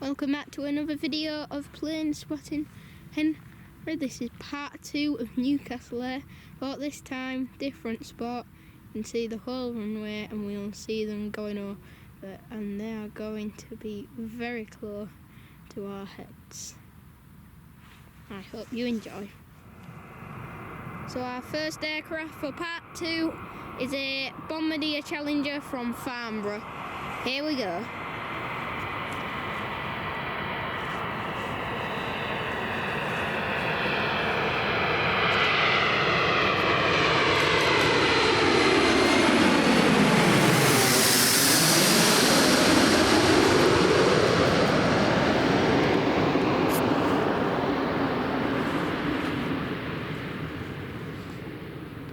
Welcome back to another video of plane spotting. This is part 2 of Newcastle Airport. This time, different spot. You can see the whole runway and we'll see them going over, and they are going to be very close to our heads. I hope you enjoy. So our first aircraft for part 2 is a Bombardier Challenger from Farnborough. Here we go.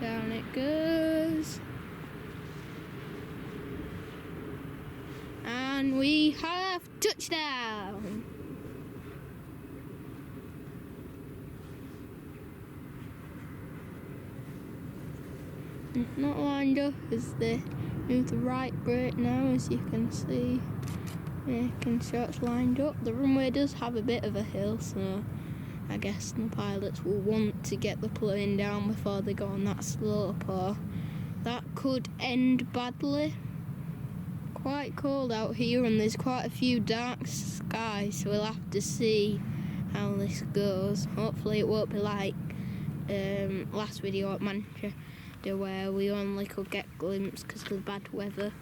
Down it goes. And we have touchdown. Not lined up as they move the right brake now, as you can see. Making sure it's lined up. The runway does have a bit of a hill, so I guess the pilots will want to get the plane down before they go on that slope, or that could end badly. Quite cold out here and there's quite a few dark skies, so we'll have to see how this goes. Hopefully it won't be like last video at Manchester where we only could get a glimpse because of the bad weather.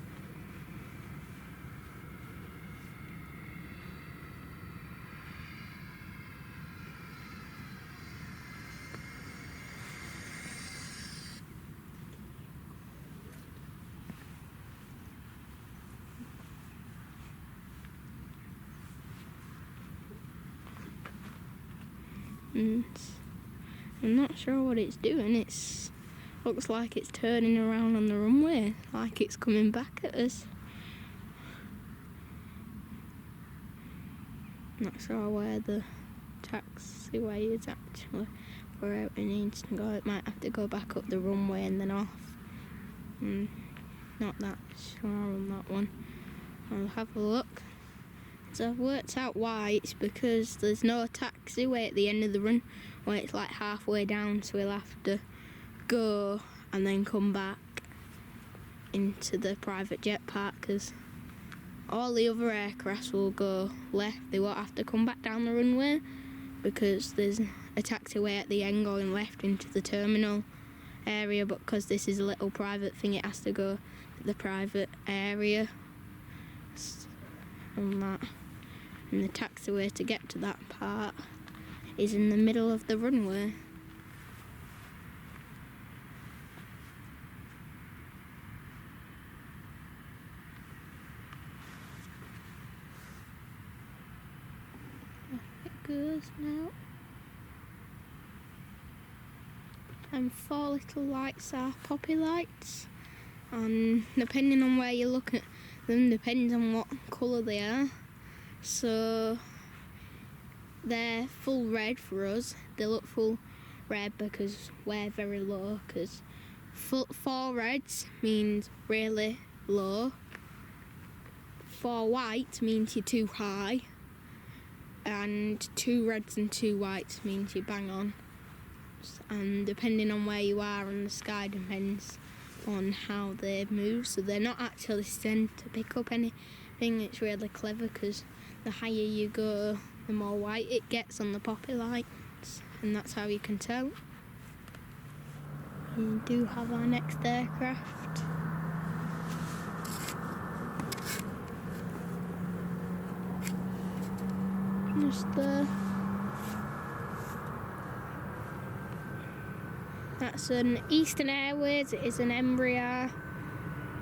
I'm not sure what it's doing. It looks like it's turning around on the runway, like it's coming back at us. Not sure where the taxiway is actually, where it needs to go. It might have to go back up the runway and then off. Not that sure on that one. I'll have a look. So I've worked out why. It's because there's no taxiway at the end of the run, where it's like halfway down, so we'll have to go and then come back into the private jet park, because all the other aircrafts will go left. They won't have to come back down the runway because there's a taxiway at the end going left into the terminal area, but because this is a little private thing, it has to go to the private area and that. And the taxiway to get to that part is in the middle of the runway. Off it goes now. And 4 little lights are poppy lights, and depending on where you look at them depends on what colour they are. So they're full red for us. They look full red because we're very low, because 4 reds means really low, 4 whites means you're too high, and 2 reds and 2 whites means you're bang on. And depending on where you are in the sky depends on how they move, so they're not actually sent to pick up anything. It's really clever because the higher you go, the more white it gets on the poppy lights, and that's how you can tell. We do have our next aircraft. Just there. That's an Eastern Airways. It is an Embraer,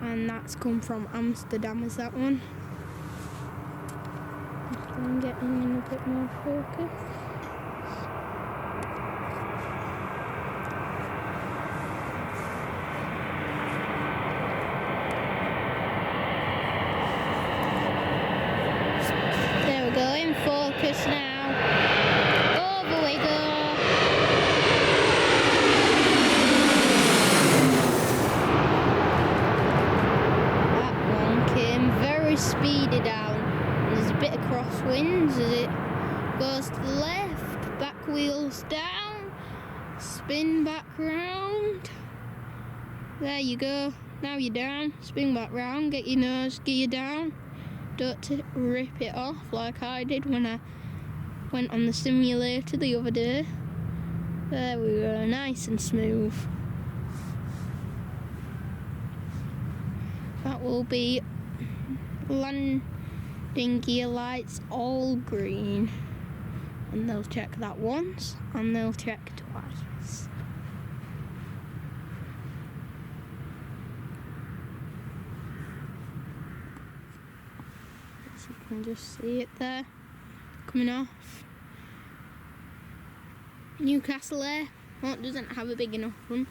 and that's come from Amsterdam, is that one. I'm getting in a bit more focus. There we go, in focus now. Over we go. That one came very speedy down. There's a bit of crosswinds as it goes to the left, back wheels down, spin back round. There you go. Now you're down, spin back round, get your nose gear down. Don't rip it off like I did when I went on the simulator the other day. There we go, nice and smooth. That will be landing gear lights all green. And they'll check that once, and they'll check twice. As you can just see it there, coming off. Newcastle Airport doesn't have a big enough runway.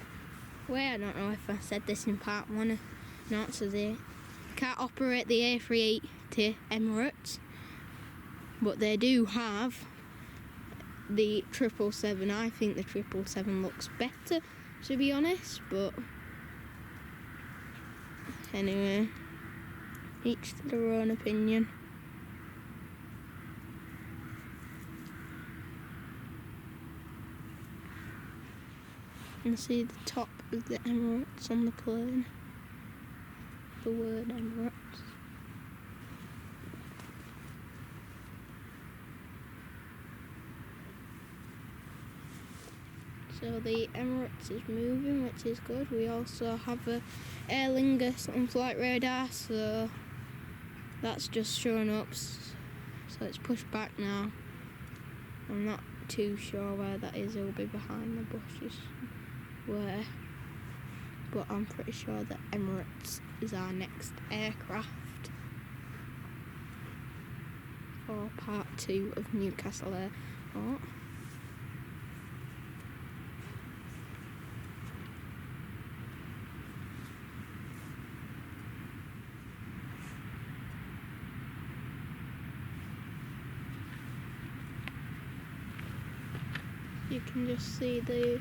I don't know if I said this in part 1 or not, so they can't operate the A38 to Emirates, but they do have the 777. I think the 777 looks better, to be honest, but anyway, each to their own opinion. You can see the top of the Emirates on the plane, the word Emirates. So the Emirates is moving, which is good. We also have a Aer Lingus on flight radar, so that's just showing up. So it's pushed back now. I'm not too sure where that is. It'll be behind the bushes. Where? But I'm pretty sure that Emirates is our next aircraft for part 2 of Newcastle Airport. You can just see the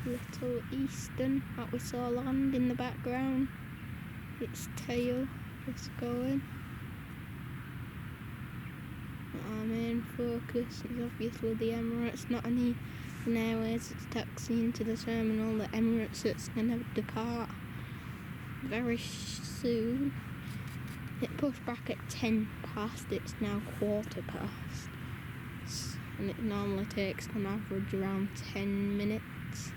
little Eastern that we saw land in the background. Its tail is going. Our main focus is obviously the Emirates, not an Airways that's taxiing to the terminal. The Emirates that's going to depart very soon. It pushed back at 10 past, it's now 15:15. And it normally takes on average around 10 minutes.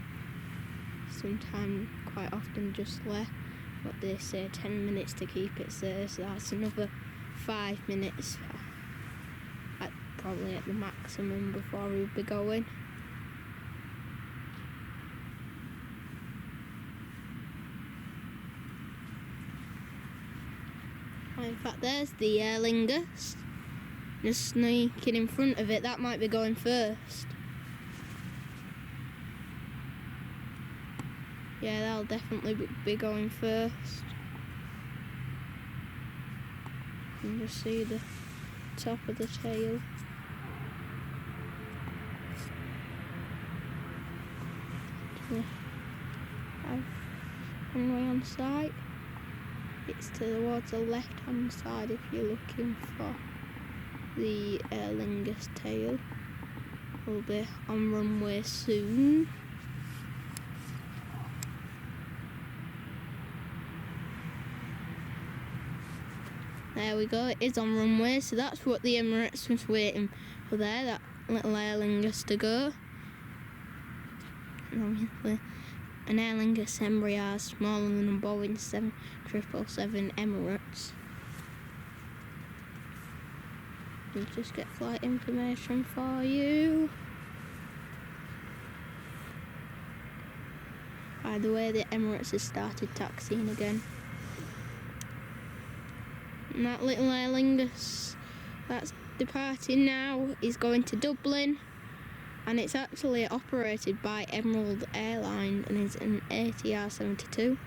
Sometimes, quite often, just less. But they say 10 minutes to keep it safe, so that's another 5 minutes, probably at the maximum, before we'll be going. In fact, there's the Aer Lingus. Just sneaking in front of it, that might be going first. Yeah, that'll definitely be going first. You can just see the top of the tail. Have runway on site. It's towards the left hand side if you're looking for the Aer Lingus tail. Will be on runway soon. There we go, it is on runway, so that's what the Emirates was waiting for there, that little Aer Lingus to go. And obviously an Aer Lingus Embraer is smaller than a Boeing 777 Emirates. We'll just get flight information for you. By the way, the Emirates has started taxiing again. And that little Aer Lingus that's departing now is going to Dublin, and it's actually operated by Emerald Airline and is an ATR 72.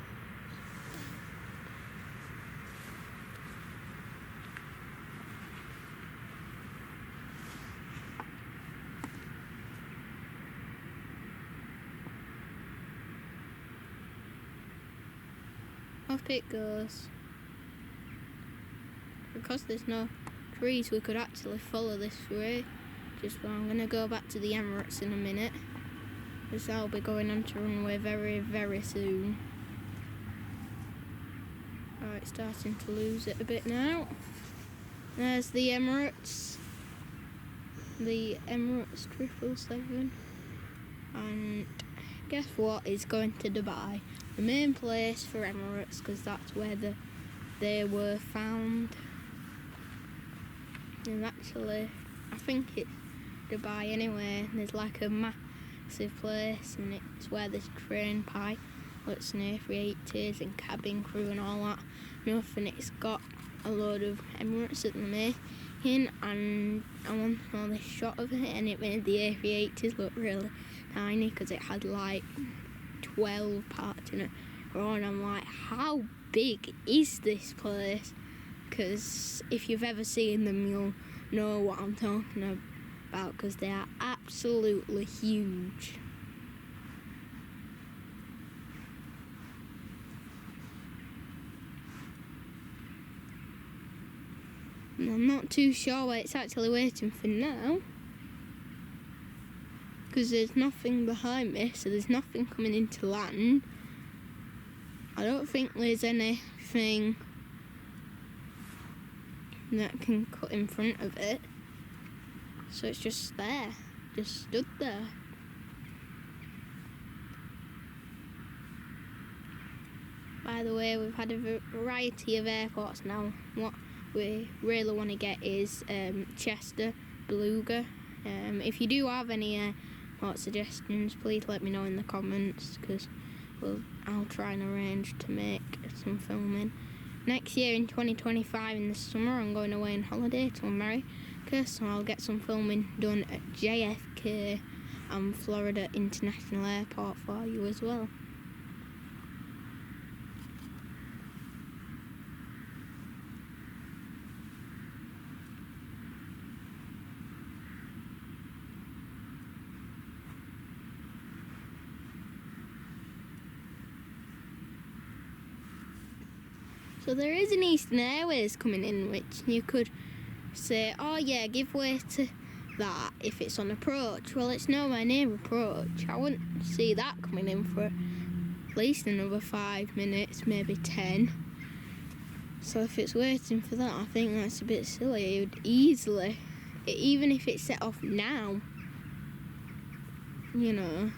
Off it goes. Because there's no breeze, we could actually follow this way. I'm going to go back to the Emirates in a minute, because I'll be going onto runway very, very soon. Alright, starting to lose it a bit now. There's the Emirates. The Emirates 777. And guess what? It's going to Dubai. The main place for Emirates, because that's where they were found. And actually, I think it's Dubai anyway. There's like a massive place, and it's where there's train pilots and A380s and cabin crew and all that stuff, and it's got a load of Emirates at the making, and I once saw this shot of it and it made the A380s look really tiny because it had like 12 parts in it. And I'm like, how big is this place? Because if you've ever seen them, you'll know what I'm talking about, because they are absolutely huge. And I'm not too sure where it's actually waiting for now, because there's nothing behind me, so there's nothing coming into land. I don't think there's anything that can cut in front of it, so it's just there, just stood there. By the way, we've had a variety of airports now. What we really want to get is Chester, Beluga. If you do have any airport suggestions, please let me know in the comments, because I'll try and arrange to make some filming. Next year in 2025 in the summer, I'm going away on holiday to America, so I'll get some filming done at JFK and Florida International Airport for you as well. So there is an Eastern Airways coming in, which you could say, oh yeah, give way to that if it's on approach. Well, it's nowhere near approach. I wouldn't see that coming in for at least another 5 minutes, maybe 10. So if it's waiting for that, I think that's a bit silly. It would easily, even if it set off now, you know,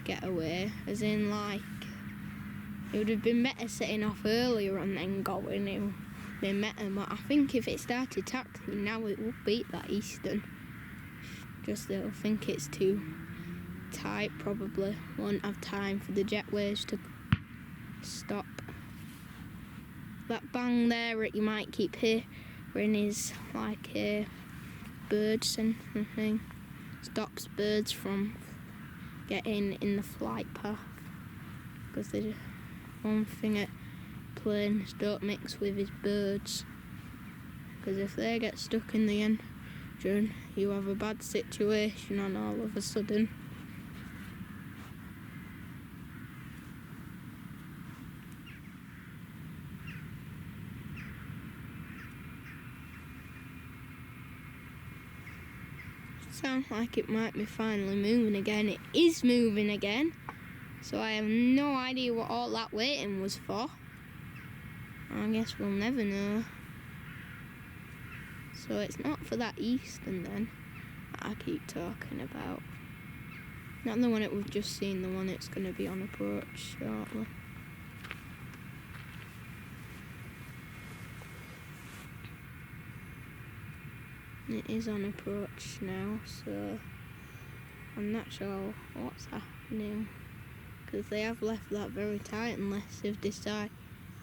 get away, as in like, it would have been better setting off earlier and then going. It would have been better, but I think if it started taxiing now, it would beat that Eastern. Just they'll think it's too tight, probably won't have time for the jetways to stop. That bang there that you might keep hearing is like a bird sensor thing. Stops birds from getting in the flight path, because they just, one thing that planes don't mix with is birds, because if they get stuck in the engine, you have a bad situation on all of a sudden. Sounds like it might be finally moving again. It is moving again. So I have no idea what all that waiting was for. I guess we'll never know. So it's not for that Eastern then that I keep talking about. Not the one that we've just seen, the one that's going to be on approach shortly. It is on approach now, so I'm not sure what's happening, because they have left that very tight unless they've decided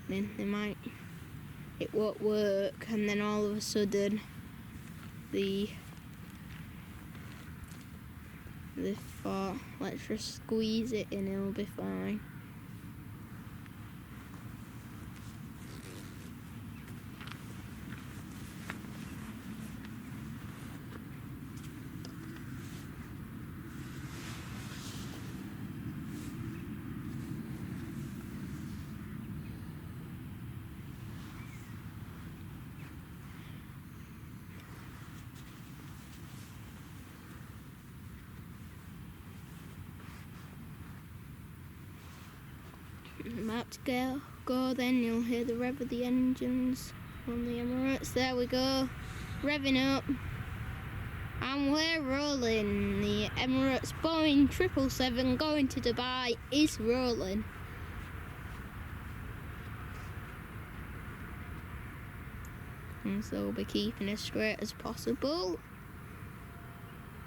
it won't work, and then all of a sudden they thought, let's just squeeze it in, it'll be fine. About to go, then you'll hear the rev of the engines on the Emirates. There we go, revving up. And we're rolling. The Emirates Boeing 777 going to Dubai is rolling. And so we'll be keeping as straight as possible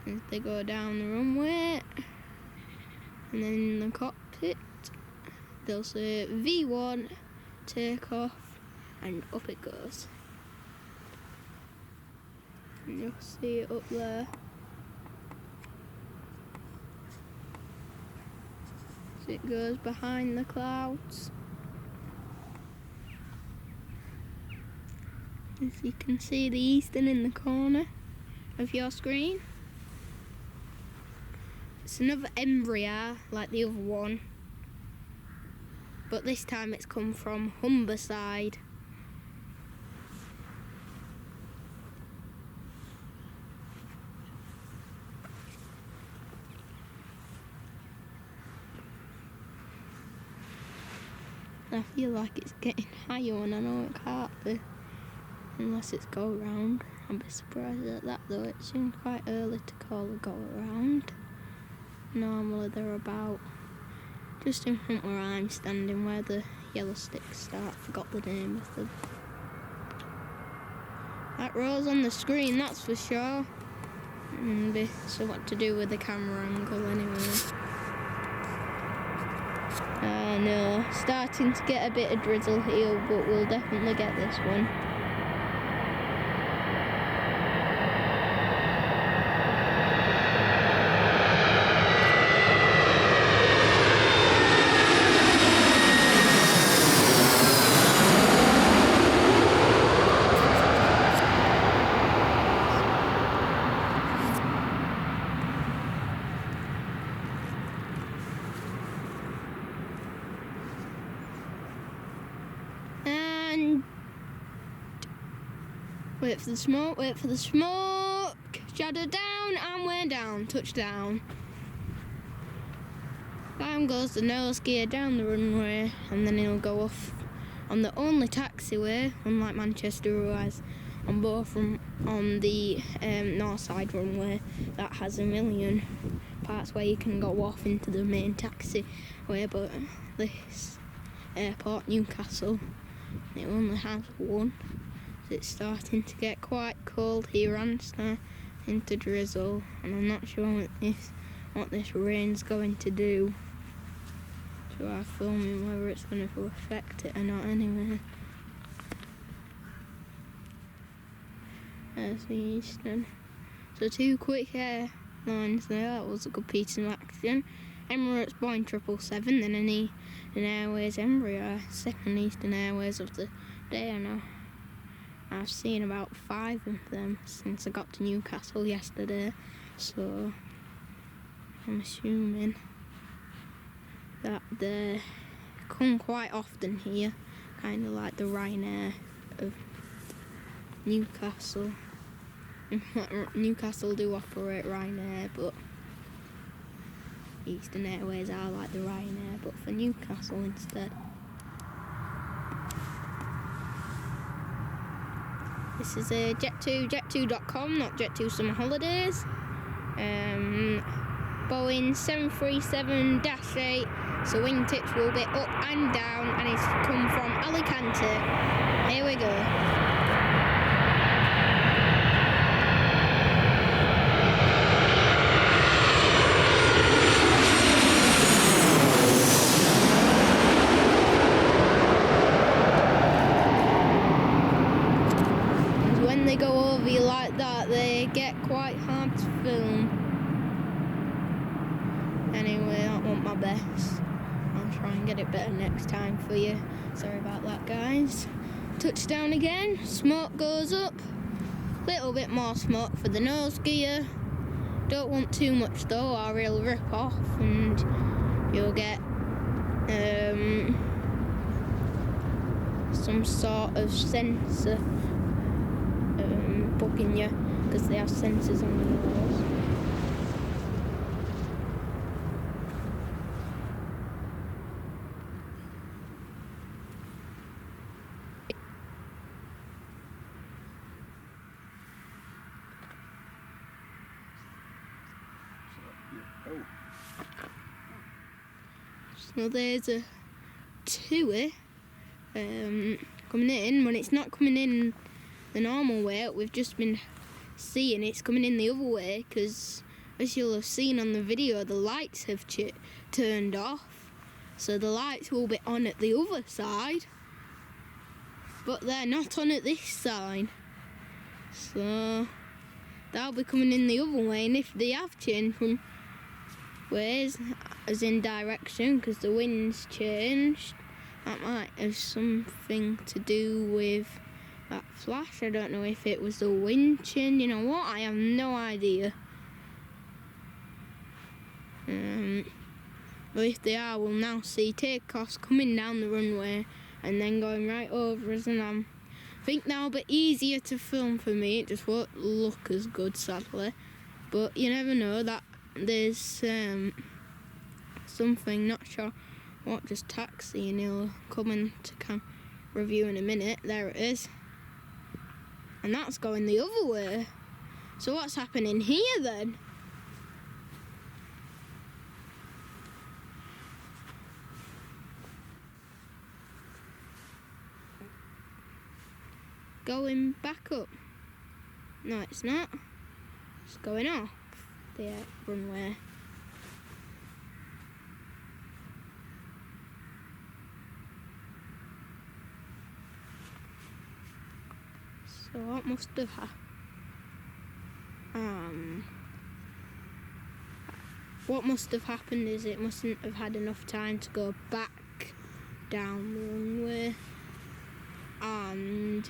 as they go down the runway. And then in the cockpit, they'll say V1, takeoff, and up it goes. And you'll see it up there. So it goes behind the clouds. As you can see the Eastern in the corner of your screen. It's another Embraer like the other one, but this time it's come from Humberside. I feel like it's getting higher, and I know it can't be unless it's go around. I'd be surprised at that though. It seems quite early to call a go around. Normally they're about just in front where I'm standing, where the yellow sticks start. Forgot the name of them. That rose on the screen, that's for sure. And be somewhat to do with the camera angle anyway. Oh no, starting to get a bit of drizzle here, but we'll definitely get this one. Wait for the smoke, wait for the smoke. Shadow down, and we're down. Touchdown. Down goes the nose gear down the runway, and then it'll go off on the only taxiway, unlike Manchester, who has on both on the north side runway that has a million parts where you can go off into the main taxiway, but this airport, Newcastle, it only has one. It's starting to get quite cold here and starting to drizzle, and I'm not sure what this rain's going to do to our filming, whether it's going to affect it or not anyway. There's the Eastern. So 2 quick airlines there, that was a good piece of action. Emirates Boeing 777, then an Airways Embraer, second Eastern Airways of the day, and I've seen about 5 of them since I got to Newcastle yesterday, so I'm assuming that they come quite often here, kind of like the Ryanair of Newcastle. Newcastle do operate Ryanair, but Eastern Airways are like the Ryanair, but for Newcastle instead. This is a Jet2.com, not Jet2 Summer Holidays. Boeing 737-8, so wingtips will be up and down, and it's come from Alicante. Here we go. They go over you like that, they get quite hard to film. Anyway, that wasn't my best. I'll try and get it better next time for you. Sorry about that, guys. Touchdown again, smoke goes up. Little bit more smoke for the nose gear. Don't want too much though, or it'll rip off and you'll get some sort of sensor bugging you, because they have sensors on the nose. So there's a TUI coming in. When it's not coming in the normal way, we've just been seeing it's coming in the other way, because as you'll have seen on the video, the lights have turned off, so the lights will be on at the other side, but they're not on at this side, so they'll be coming in the other way. And if they have changed from ways, as in direction, because the wind's changed, that might have something to do with that flash. I don't know if it was the wind changing or what, I have no idea. But if they are, we'll now see takeoffs coming down the runway and then going right over us, and I think that'll be easier to film for me. It just won't look as good, sadly, but you never know. That there's something, not sure what, just taxiing. He'll come in to review in a minute. There it is, and that's going the other way. So what's happening here then? Going back up. No, it's not. It's going off the runway. So what must have what must have happened is it mustn't have had enough time to go back down the runway, and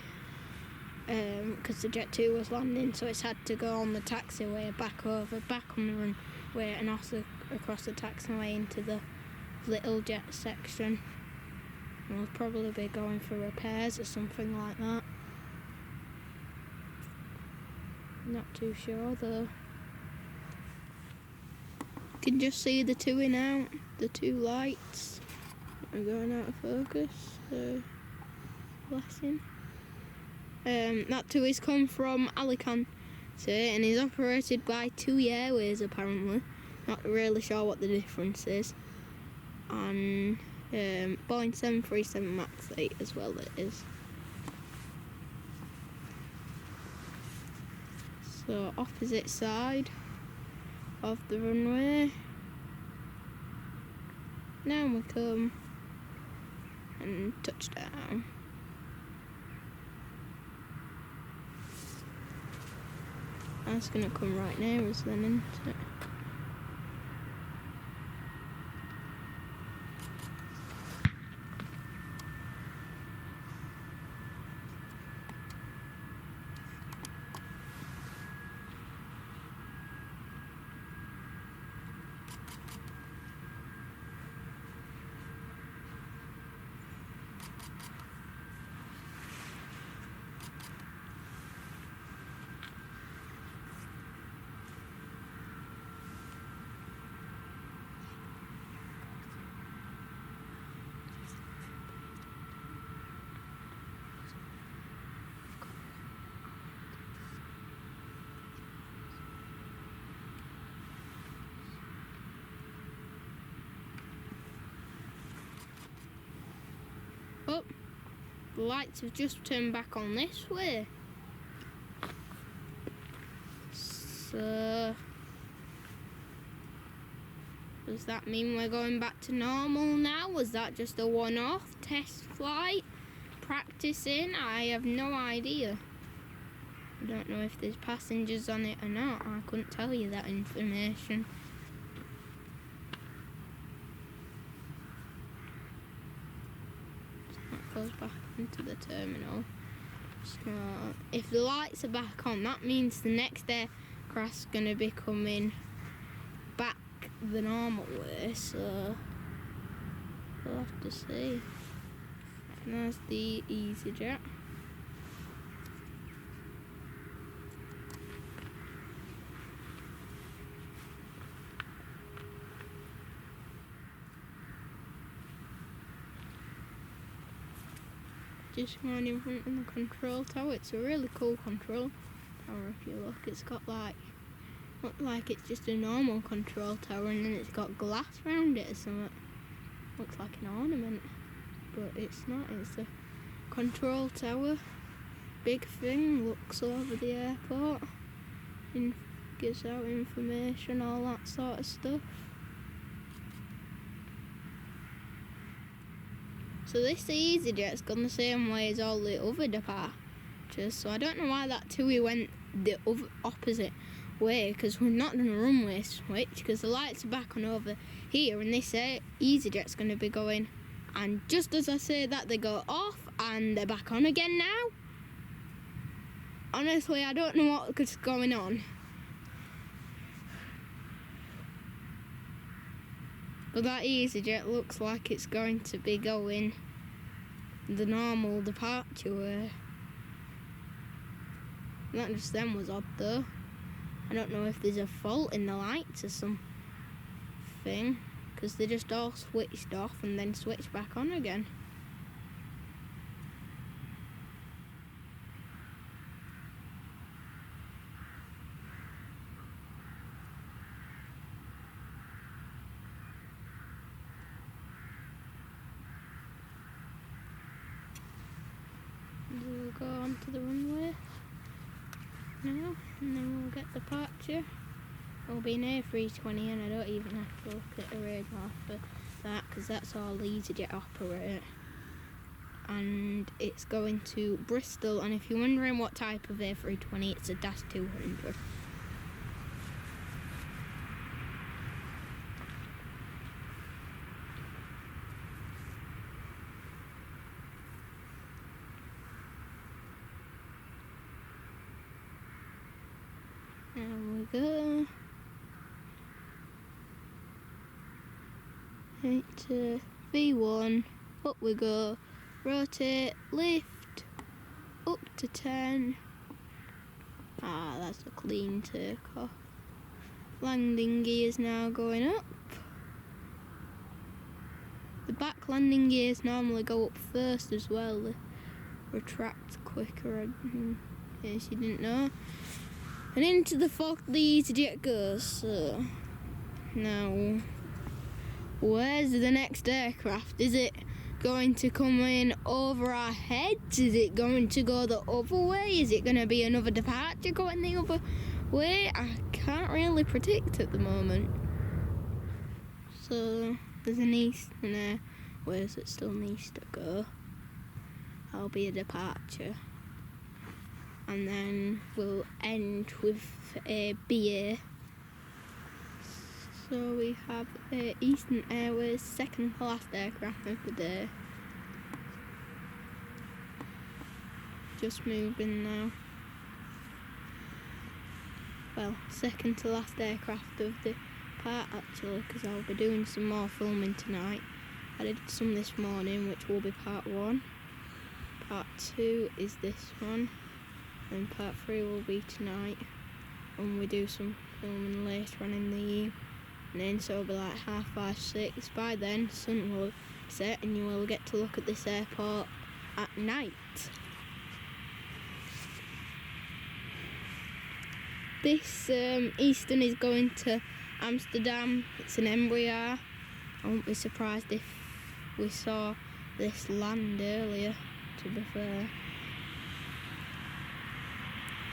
because the Jet 2 was landing, so it's had to go on the taxiway back over, back on the runway, and also across the taxiway into the little jet section. And we'll probably be going for repairs or something like that. Not too sure though. You can just see the two in out, the two lights are going out of focus, so bless him. That TUI's come from Alicante and is operated by TUI Airways apparently. Not really sure what the difference is. And Boeing 737 MAX 8 as well it is. So opposite side of the runway. Now we come and touchdown. That's gonna come right near us then, isn't it? Oh, the lights have just turned back on this way. So, does that mean we're going back to normal now? Was that just a one-off test flight? Practicing? I have no idea. I don't know if there's passengers on it or not. I couldn't tell you that information. Goes back into the terminal. So if the lights are back on, that means the next aircraft's going to be coming back the normal way, so we'll have to see. And there's the EasyJet. Just right in front of the control tower. It's a really cool control tower if you look. It's got like it's just a normal control tower, and then it's got glass around it or something. looks like an ornament, but it's not. It's a control tower. Big thing, looks over the airport and gives out information, all that sort of stuff. So this EasyJet's gone the same way as all the other departures, so I don't know why that TUI went the opposite way, because we've not done a runway switch, because the lights are back on over here and this EasyJet's going to be going, and just as I say that they go off and they're back on again now. Honestly, I don't know what's going on. But that EasyJet looks like it's going to be going the normal departure way. Not just them was odd though. I don't know if there's a fault in the lights or something, because they just all switched off and then switched back on again. We'll go onto the runway now, and then we'll get departure. It'll be an A320, and I don't even have to look at the radar for that, because that's all EasyJet operate. And it's going to Bristol, and if you're wondering what type of A320, it's a -200. There we go. Into V1, up we go, rotate, lift, up to 10. Ah, that's a clean takeoff. Landing gears now going up. The back landing gears normally go up first as well. They retract quicker, in case you didn't know. And into the fog the EasyJet goes. So now, where's the next aircraft? Is it going to come in over our heads? Is it going to go the other way? Is it going to be another departure going the other way? I can't really predict at the moment. So there's an Eastern Airways that still needs to go. That'll be a departure. And then we'll end with a BA. So we have Eastern Airways, second to last aircraft of the day. Just moving now. Well, second to last aircraft of the part actually, because I'll be doing some more filming tonight. I did some this morning, which will be part 1. Part 2 is this one. And part 3 will be tonight, and we do some filming later on in the evening, so it'll be like 5:30, 6. By then, sun will set and you will get to look at this airport at night. This Eastern is going to Amsterdam. It's an Embraer. I won't be surprised if we saw this land earlier, to be fair.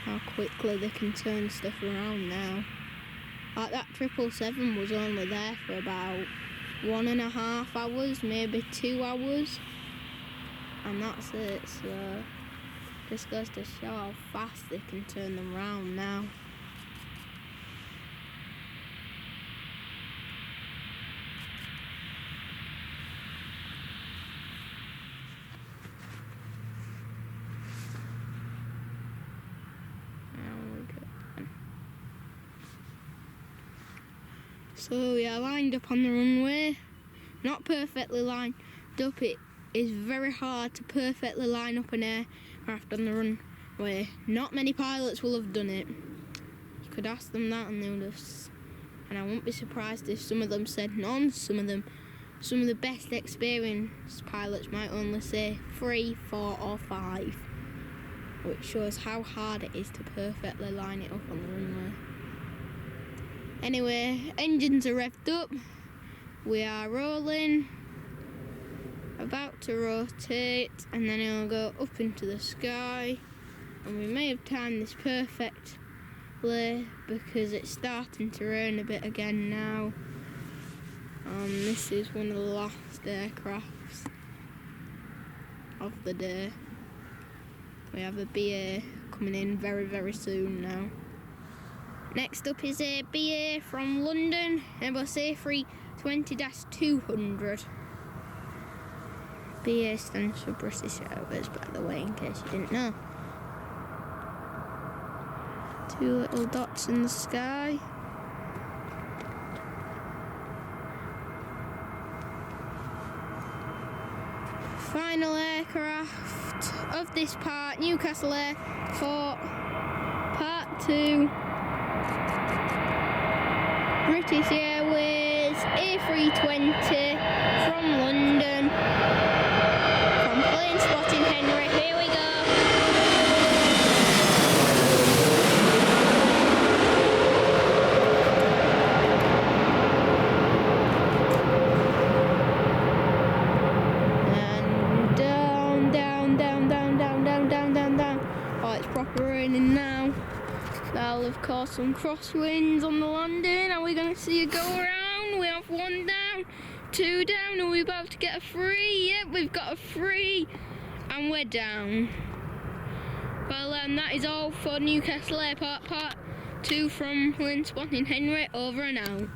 How quickly they can turn stuff around now. Like that 777 was only there for about 1.5 hours, maybe 2 hours, and that's it. So just goes to show how fast they can turn them around now. So we are lined up on the runway, not perfectly lined up. It is very hard to perfectly line up an aircraft on the runway. Not many pilots will have done it. You could ask them that and they would have, and I wouldn't be surprised if some of them said none. Some of the best experienced pilots might only say 3, 4 or 5, which shows how hard it is to perfectly line it up on the runway. Anyway, engines are revved up, we are rolling, about to rotate, and then it'll go up into the sky. And we may have timed this perfectly because it's starting to rain a bit again now. This is one of the last aircrafts of the day. We have a BA coming in very, very soon now. Next up is a BA from London, Airbus A320-200. BA stands for British Airways, by the way, in case you didn't know. Two little dots in the sky. Final aircraft of this part, Newcastle Airport, Part 2. British Airways A320 from London. From plane spotting Henry, here we go. Proper raining now. That'll have caused some crosswinds on the landing. Are we going to see a go around? We have 1 down, 2 down. Are we about to get a 3? Yep, we've got a 3 and we're down. Well, that is all for Newcastle Airport Part 2 from plane spotting Henry. Over and out.